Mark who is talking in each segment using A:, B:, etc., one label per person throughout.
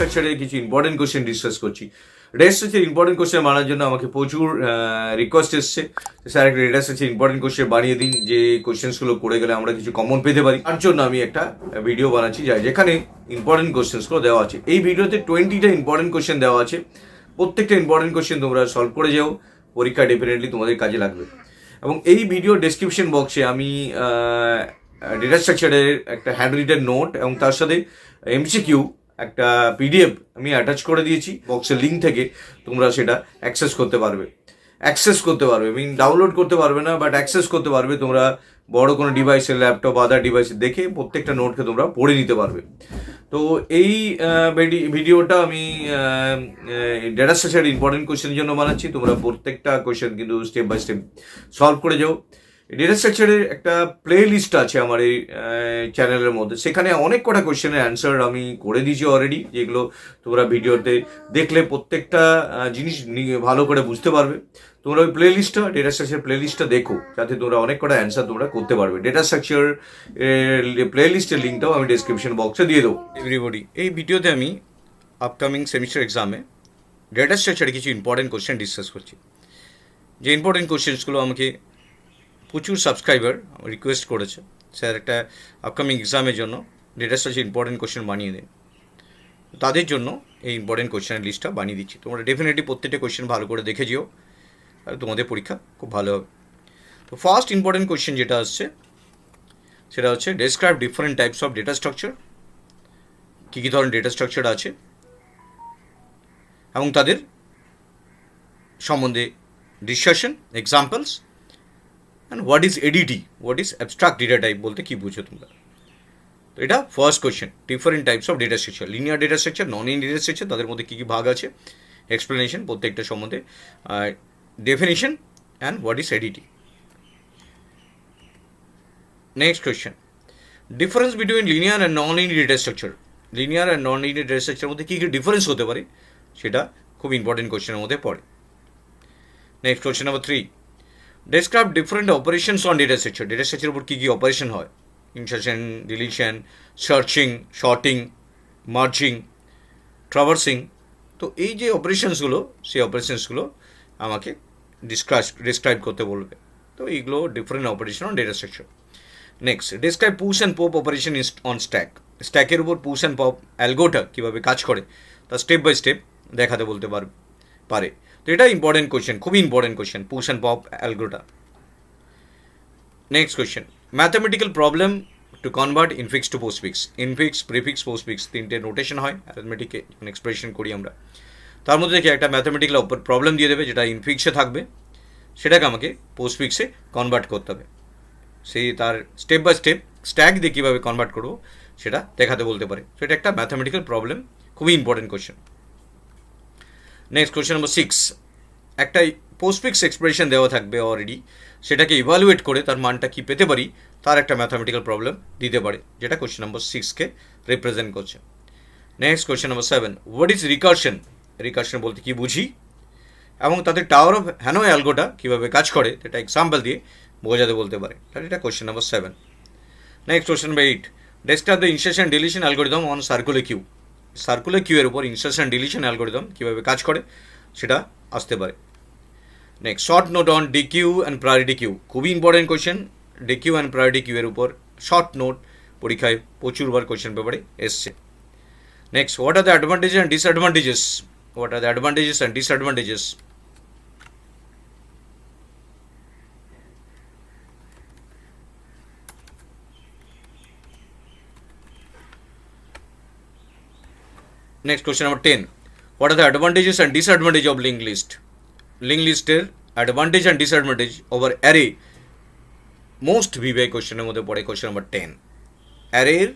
A: স্ট্রাকচারে কিছু important question discuss করছি। Data structure important question বানানোর জন্য আমাকে প্রচুর রিকোয়েস্ট এসছে, স্যার একটা ডেটা স্ট্রাকচার ইম্পর্টেন্ট কোশ্চেন বানিয়ে দিন, যে কোশ্চেন্সগুলো করে গেলে আমরা কিছু কমন পেতে পারি। তার জন্য আমি একটা ভিডিও বানাচ্ছি যেখানে ইম্পর্টেন্ট কোশ্চেন্সগুলো দেওয়া আছে। এই ভিডিওতে 20টা ইম্পর্টেন্ট কোশ্চেন দেওয়া আছে। প্রত্যেকটা ইম্পর্টেন্ট কোশ্চেন তোমরা সলভ করে যাও, পরীক্ষা ডেফিনেটলি তোমাদের কাজে লাগবে। এবং এই ভিডিও ডেসক্রিপশন বক্সে আমি ডেটা স্ট্রাকচারের একটা হ্যান্ড রিটেন নোট এবং তার সাথে এমসিকিউ একটা পিডিএফ আমি অ্যাটাচ করে দিয়েছি। বক্সের লিঙ্ক থেকে তোমরা সেটা অ্যাক্সেস করতে পারবে, ডাউনলোড করতে পারবে না, বাট অ্যাক্সেস করতে পারবে। তোমরা বড় কোনো ডিভাইসে, ল্যাপটপ, আদার ডিভাইসে দেখে প্রত্যেকটা নোটকে তোমরা পড়ে নিতে পারবে। তো এই ভিডিওটা আমি ডেটা স্ট্রাকচারের ইম্পর্টেন্ট কোয়েশ্চেনের জন্য বানাচ্ছি। তোমরা প্রত্যেকটা কোয়েশ্চেন কিন্তু স্টেপ বাই স্টেপ সলভ করে যাও। ডেটা স্ট্রাকচারের একটা প্লে লিস্ট আছে আমার এই চ্যানেলের মধ্যে, সেখানে অনেক কটা কোয়েশ্চেনের অ্যান্সার আমি করে দিয়েছি অলরেডি, যেগুলো তোমরা ভিডিওতে দেখলে প্রত্যেকটা জিনিস ভালো করে বুঝতে পারবে। তোমরা ওই প্লে লিস্টটা, ডেটা স্ট্রাকচার প্লে লিস্টটা দেখো, যাতে তোমরা অনেক কটা অ্যান্সার তোমরা করতে পারবে। ডেটা স্ট্রাকচার প্লে লিস্টের লিঙ্কটাও আমি ডেসক্রিপশন বক্সে দিয়ে দেবো। এভরিবডি, এই ভিডিওতে আমি আপকামিং সেমিস্টার এক্সামে ডেটা স্ট্রাকচারে কিছু ইম্পর্টেন্ট কোয়েশ্চেন ডিসকাস করছি। যে ইম্পর্টেন্ট কোয়েশ্চেন্সগুলো আমাকে প্রচুর সাবস্ক্রাইবার রিকোয়েস্ট করেছে, স্যার একটা আপকামিং এক্সামের জন্য ডেটা স্ট্রাকচার ইম্পর্টেন্ট কোয়েশ্চেন বানিয়ে দিন। তাদের জন্য এই ইম্পর্টেন্ট কোয়েশ্চেনের লিস্টটা বানিয়ে দিচ্ছি। তোমরা ডেফিনেটলি প্রত্যেকটা কোয়েশ্চেন ভালো করে দেখে যেও, আর তোমাদের পরীক্ষা খুব ভালো হবে। তো ফার্স্ট ইম্পর্টেন্ট কোয়েশ্চেন যেটা আসছে সেটা হচ্ছে describe different types of data structure. কী কী ধরনের ডেটা স্ট্রাকচার আছে এবং তাদের সম্বন্ধে discussion, examples, and what is ADT, what is abstract data type বলতে কী বুঝো তোমরা। তো এটা first question, different types of data structure, linear data structure, non linear data structure, তাদের মধ্যে কী কী ভাগ আছে, এক্সপ্লেনেশন প্রত্যেকটা সম্বন্ধে, definition, and what is ADT. Next question, difference between linear and non linear data structure. Linear and non linear data স্ট্রাকচারের মধ্যে কী কী ডিফারেন্স হতে পারে, সেটা খুব ইম্পর্টেন্ট কোয়েশ্চেনের মধ্যে পড়ে। Next question number 3, describe different operations on data structure. Data স্ট্রাকচারের উপর কী কী অপারেশন হয়, insertion, deletion, searching, sorting, merging, traversing. তো এই যে অপারেশনসগুলো, সেই অপারেশনসগুলো আমাকে ডিসক্রাইব করতে বলবে। তো এইগুলো different operation on data structure. Next, describe push and pop operation on stack. স্ট্যাকের উপর পুশ অ্যান্ড পপ অ্যালগোটা কীভাবে কাজ করে তা স্টেপ বাই স্টেপ দেখাতে বলতে পারে। তো এটা ইম্পর্টেন্ট কোয়েশ্চেন, খুবই important question, push and pop অ্যালগোটা। Next question, mathematical problem to convert infix to postfix. Infix, prefix, postfix তিনটে নোটেশন হয় অ্যারিথমেটিকে, এক্সপ্রেশন করি আমরা। তার মধ্যে থেকে একটা ম্যাথামেটিক্যাল প্রবলেম দিয়ে দেবে, যেটা ইনফিক্সে থাকবে, সেটাকে আমাকে পোস্টফিক্সে কনভার্ট করতে হবে। সেই তার স্টেপ বাই স্টেপ স্ট্যাক দিয়ে কীভাবে কনভার্ট করবো সেটা দেখাতে বলতে পারে। তো এটা একটা ম্যাথামেটিক্যাল প্রবলেম, খুবই important question. Next question number 6, একটা পোস্টফিক্স এক্সপ্রেশন দেওয়া থাকবে অলরেডি, সেটাকে ইভালুয়েট করে তার মানটা কী পেতে পারি তার একটা ম্যাথামেটিক্যাল প্রবলেম দিতে পারে, যেটা কোয়েশ্চেন নাম্বার 6কে রিপ্রেজেন্ট করছে। Next question number 7, what is recursion. Recursion বলতে কী বুঝি এবং তাদের টাওয়ার অফ হ্যানয় অ্যালগোটা কীভাবে কাজ করে এটা এক্সাম্পল দিয়ে বোঝাতে বলতে পারে। তাহলে এটা question number 7। Next question number 8, describe the insertion deletion algorithm on circular queue. Circular কিউয়ের উপর ইনসারশন ডিলিশন অ্যালগোরিদম কীভাবে কাজ করে সেটা আসতে পারে। Next, short note on dequeue and priority queue. খুবই important question, dequeue and priority কিউয়ের উপর শর্ট নোট পরীক্ষায় প্রচুরবার কোয়েশ্চেন পেপারে এসছে। Next, what are the advantages and disadvantages. What are the advantages and disadvantages. Next question number 10, what are the advantages and disadvantage of link list. Link লিস্টের advantage and disadvantage over array most VVI কোয়েশ্চেনের মধ্যে পড়ে question number 10। অ্যারের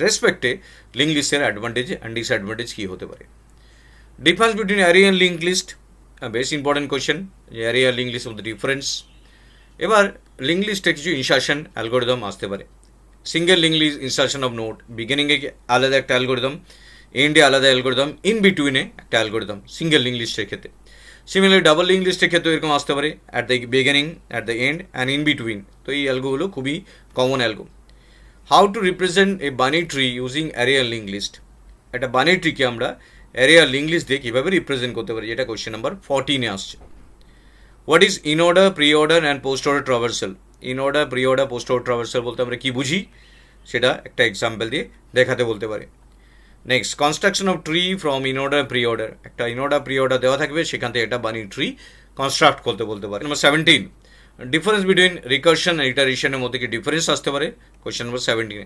A: রেসপেক্টে link লিস্টের advantage and disadvantage কী হতে পারে। Difference between array and link list, বেশ ইম্পর্টেন্ট কোয়েশ্চেন, যে অ্যারে আর লিঙ্ক লিস্ট মধ্যে ডিফারেন্স। এবার লিঙ্ক লিস্টে কিছু ইনসারশন অ্যালগোরিদম আসতে পারে। Single link list insertion of note, বিগিনিংয়ে আলাদা একটা অ্যালগোরিদম, এন্ডে আলাদা অ্যালগোরিদম, ইন বিটুইনে একটা অ্যালগোরিদম সিঙ্গেল লিঙ্ক লিস্টের ক্ষেত্রে। সিমিলারলি ডাবল লিঙ্ক লিস্টের ক্ষেত্রে এরকম আসতে পারে, at the beginning, at the end and in between. তো এই অ্যালগোগুলো খুবই common algo. How to represent a binary tree using array and link list. একটা বানির ট্রিকে আমরা অ্যারে আর লিঙ্ক লিস্ট দিয়ে কীভাবে রিপ্রেজেন্ট করতে পারি, যেটা কোয়েশ্চেন নাম্বার 14-এ আসছে। What is inorder, preorder and post order traversal? Inorder, preorder, post order traversal বলতে আমরা কী বুঝি সেটা একটা এক্সাম্পল দিয়ে দেখাতে বলতে পারে। Next, construction of tree from inorder, preorder. একটা ইনঅর্ডার, প্রিঅর্ডার দেওয়া থাকবে, সেখান থেকে একটা বানির ট্রি কনস্ট্রাক্ট করতে বলতে পারে। Number 17, difference between recursion and ইটারেশনের মধ্যে কি ডিফারেন্স আসতে পারে, কোয়েশ্চেন নাম্বার 17-এ।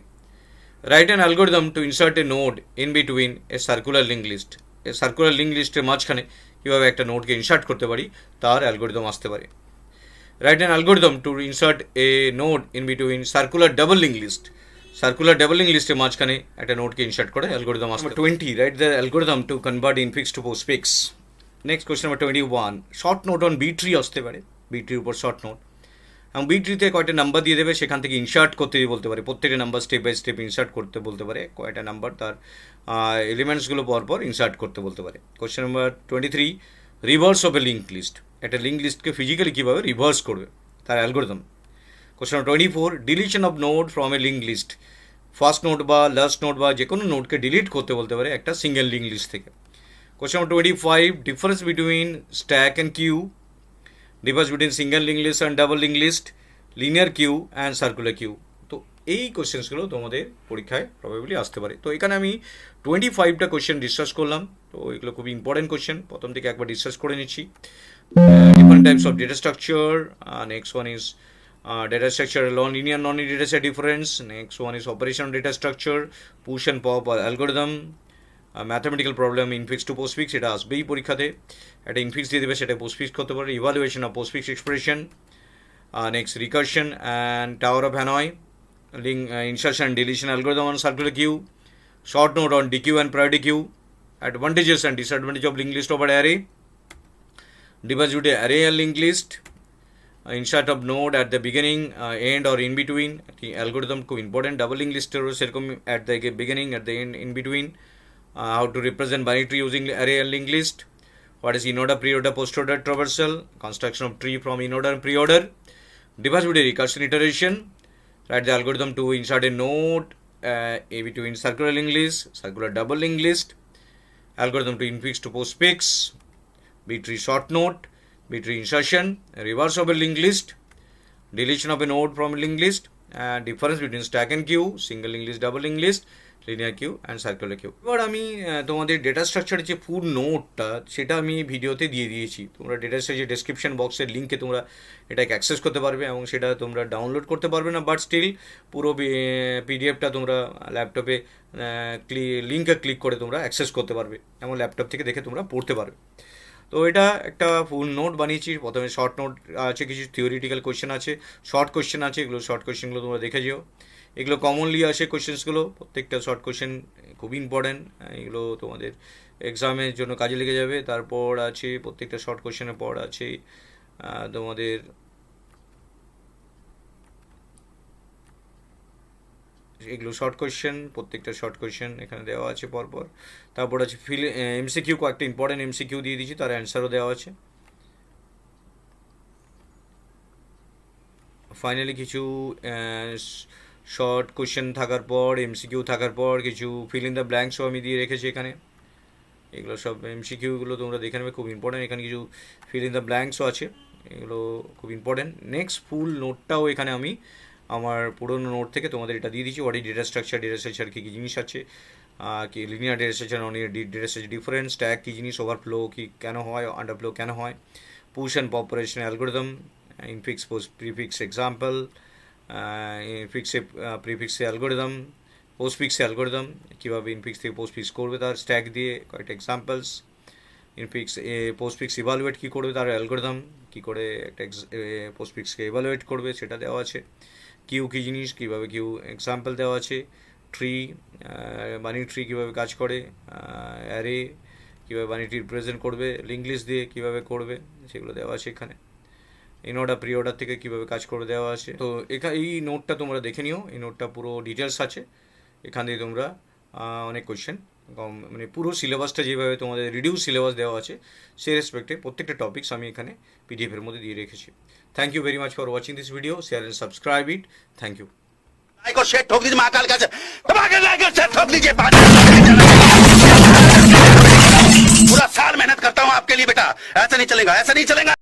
A: Write an algorithm to insert a node in between a circular link list. A circular link লিস্টের মাঝখানে কীভাবে একটা নোডকে ইনসার্ট করতে পারি তার অ্যালগোরিদম আসতে পারে। Write an algorithm to insert a node in between circular double link list. Circular double link লিস্টের মাঝখানে একটা নোডকে ইনসার্ট করে অ্যালগোরিদম আসবে। 20, write the algorithm to convert infix to postfix. Next question number 21, short note on BTREE আসতে পারে, BTREE উপর short note, এবং BTREE-তে কয়টা নাম্বার দিয়ে দেবে, সেখান থেকে ইনসার্ট করতে বলতে পারে, প্রত্যেকটা number step by step insert করতে বলতে পারে, কয়টা নাম্বার তার এলিমেন্টসগুলো পরপর ইনসার্ট করতে বলতে পারে। Question number 23, reverse of a link list. একটা লিঙ্ক লিস্টকে ফিজিক্যালি কীভাবে রিভার্স করবে তার algorithm. Question number 24, deletion of node from a link list. First node বা লাস্ট নোড বা যে কোনো নোডকে ডিলিট করতে বলতে পারে একটা সিঙ্গেল লিঙ্ক লিস্ট থেকে। Question number 25, difference between stack and queue. Difference between single link list and double link list, linear queue and circular Q. তো এই কোয়েশ্চেন্সগুলো তোমাদের পরীক্ষায় প্রবাবলি আসতে পারে। তো এখানে আমি 25টা কোয়েশ্চেন ডিসকাস করলাম। তো এগুলো খুবই ইম্পর্টেন্ট কোয়েশ্চেন, প্রথম থেকে একবার ডিসকাস করে নিচ্ছি। Different types of data structure, next one is data structure, linear non-linear data set difference. Next one is operation data structure, push and pop algorithm, mathematical problem infix to postfix, এটা আসবেই পরীক্ষাতে। একটা infix দিয়ে দেবে, সেটা postfix করতে পারে, evaluation of postfix expression, next recursion and tower of Hanoi, link insertion and deletion algorithm on circular queue, short note on DQ and priority queue, advantages and disadvantages of linked list over array, difference between array and linked list, insert of node at the beginning, end or in between. The algorithm খুব important, double link list সেরকম at the beginning, at the end, in between. How to represent binary tree using array and linked list. What is inorder, preorder, postorder, traversal, construction of tree from inorder and preorder, difference between recursion iteration. Write the algorithm to insert a node between circular linked list, circular double linked list, algorithm to infix to postfix, BTREE short node, BTREE insertion, reverse of a linked list, deletion of a node from a linked list, and difference between stack and queue, single linked list, double linked list, linear queue and circular queue. এবার আমি তোমাদের data স্ট্রাকচারের যে ফুল নোটটা সেটা আমি ভিডিওতে দিয়ে দিয়েছি। তোমরা ডেটা স্ট্রাকচার ডেসক্রিপশন বক্সের লিঙ্কে তোমরা এটাকে অ্যাক্সেস করতে পারবে এবং সেটা তোমরা ডাউনলোড করতে পারবে না, বাট স্টিল পুরো পিডিএফটা তোমরা ল্যাপটপে লিঙ্কে ক্লিক করে তোমরা অ্যাক্সেস করতে পারবে এবং ল্যাপটপ থেকে দেখে তোমরা পড়তে পারবে। তো এটা একটা ফুল নোট বানিয়েছি। প্রথমে শর্ট নোট আছে, কিছু থিওরিটিক্যাল কোয়েশ্চেন আছে, শর্ট কোয়েশ্চেন আছে, এগুলো শর্ট কোয়েশ্চেনগুলো তোমরা দেখে যেও। এগুলো কমনলি আসে কোয়েশ্চেন্সগুলো, প্রত্যেকটা শর্ট কোয়েশ্চেন খুবই ইম্পর্ট্যান্ট, এগুলো তোমাদের এক্সামের জন্য কাজে লেগে যাবে। তারপর আছে প্রত্যেকটা শর্ট কোয়েশ্চেনের পর আছে তোমাদের এগুলো শর্ট কোয়েশ্চেন, প্রত্যেকটা শর্ট কোয়েশ্চেন এখানে দেওয়া আছে পরপর। তারপর আছে এমসিকিউ, কয়েকটা ইম্পর্টেন্ট এমসিকিউ দিয়ে দিয়েছি, তার অ্যান্সারও দেওয়া আছে। ফাইনালি কিছু শর্ট কোয়েশ্চেন থাকার পর, এমসিকিউ থাকার পর কিছু ফিল ইন দ্য ব্ল্যাঙ্কসও আমি দিয়ে রেখেছি এখানে। এগুলো সব এমসিকিউগুলো তোমরা দেখে নেবে, খুব ইম্পর্টেন্ট। এখানে কিছু ফিল ইন দ্য ব্ল্যাঙ্কসও আছে, এগুলো খুব ইম্পর্টেন্ট। নেক্সট ফুল নোটটাও এখানে আমি আমার পুরোনো নোট থেকে তোমাদের এটা দিয়ে দিচ্ছি। What is data structure, data structure কী কী জিনিস আছে, কি linear data structure, non linear data structure difference, stack কী জিনিস, ওভারফ্লো কি কেন হয়, আন্ডারফ্লো কেন হয়, push and pop operation algorithm, infix post prefix example, ইনফিক্সে প্রিফিক্সে অ্যালগোরিদম, পোস্টফিক্সে অ্যালগোরিদম, কীভাবে ইনফিক্স থেকে পোস্টফিক্স করবে তার স্ট্যাক দিয়ে কয়েকটা এক্সাম্পলস, ইনফিক্স পোস্টফিক্স ইভালুয়েট কী করবে তার অ্যালগোরিদম, কী করে একটা পোস্টফিক্সকে ইভালুয়েট করবে সেটা দেওয়া আছে, কিউ কী জিনিস, কীভাবে কিউ এক্সাম্পল দেওয়া আছে, ট্রি বানি ট্রি কীভাবে কাজ করে, অ্যারে কীভাবে বানি ট্রি রিপ্রেজেন্ট করবে, লিঙ্ক লিস্ট দিয়ে কীভাবে করবে সেগুলো দেওয়া আছে এখানে, ইনঅর্ডার প্রিঅর্ডার থেকে কীভাবে কাজ করে দেওয়া আছে। তো এই নোটটা তোমরা দেখে নিও, এই নোটটা পুরো ডিটেলস আছে, এখান দিয়ে তোমরা অনেক কোয়েশ্চেন মানে পুরো সিলেবাসটা যেভাবে তোমাদের রিডিউস সিলেবাস দেওয়া আছে সেই রেসপেক্টে প্রত্যেকটা টপিকস আমি এখানে পিডিএফের মধ্যে দিয়ে রেখেছি। Thank you very much for watching this video, share and subscribe it. Thank you.
B: ऐसा नहीं चलेगा, ऐसा नहीं चलेगा।